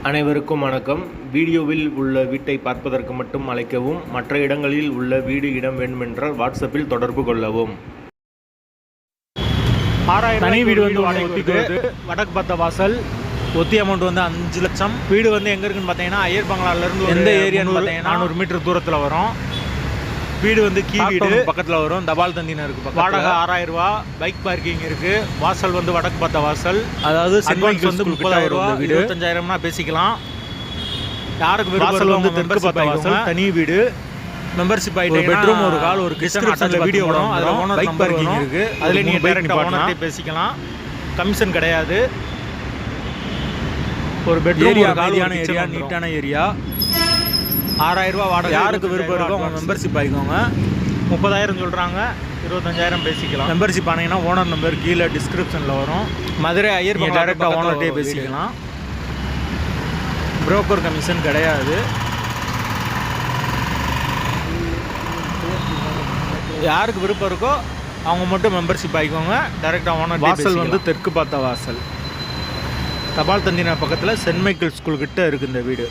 அனைவருக்கும் வணக்கம். வீடியோவில் உள்ள வீட்டை பார்ப்பதற்கு மட்டும் அழைக்கவும். மற்ற இடங்களில் உள்ள வீடு இடம் வேண்டுமென்றால் வாட்ஸ்அப்பில் தொடர்பு கொள்ளவும். தனி வீடு வந்து வடக்கு பார்த்த வாசல். ஒத்தி அமௌண்ட் வந்து 5 லட்சம். வீடு வந்து எங்கே இருக்குன்னு பார்த்தீங்கன்னா ஐயர் பங்களாலேருந்து எந்த ஏரியான்னு பார்த்தீங்கன்னா 400 மீட்டர் தூரத்தில் வரும். வீடு வந்து கீ வீடு பக்கத்தில் வரும். தபால் தந்தினா இருக்குது. வாடகை 6000 ரூபா. பைக் பார்க்கிங் இருக்குது. வாசல் வந்து வடக்கு பார்த்த வாசல். அதாவது அட்வான்ஸ் வந்து 30,000 ரூபா. 25,000னா பேசிக்கலாம். யாருக்கு வாசல் வந்து தெற்கு பார்த்த வாசல். தனி வீடு. மெம்பர்ஷிப் ஆகிட்டு பெட்ரூம் ஒரு கால் ஒரு கிச்சன் வீடியோ வரும். அதில் ஓனர் பைக் பார்க்கிங் இருக்குது. அதில் நீங்கள் டைரெக்டாக ஓனர்கிட்டே பேசிக்கலாம். கமிஷன் கிடையாது. ஒரு பெட்ரூம் ஒரு காலியான ஏரியா, நீட்டான ஏரியா. 6000 ரூபா வாடகை. யாருக்கு விருப்பம் இருக்கோ அவங்க மெம்பர்ஷிப் ஆகிக்கோங்க. 30,000 சொல்கிறாங்க. 25,000 பேசிக்கலாம். மெம்பர்ஷிப் ஆனீங்கன்னா ஓனர் நம்பர் கீழே டிஸ்கிரிப்ஷனில் வரும். மதுரை ஐயர் டைரெக்டாக ஓனர்கிட்டே பேசிக்கலாம். புரோக்கர் கமிஷன் கிடையாது. யாருக்கு விருப்பம் இருக்கோ அவங்க மட்டும் மெம்பர்ஷிப் ஆகிக்கோங்க. டைரெக்டாக ஓனர். வாசல் வந்து தெற்கு பார்த்த வாசல். தபால் தந்தினா பக்கத்தில் சென்ட் மைக்கேல் ஸ்கூல் கிட்ட இருக்குது இந்த வீடு.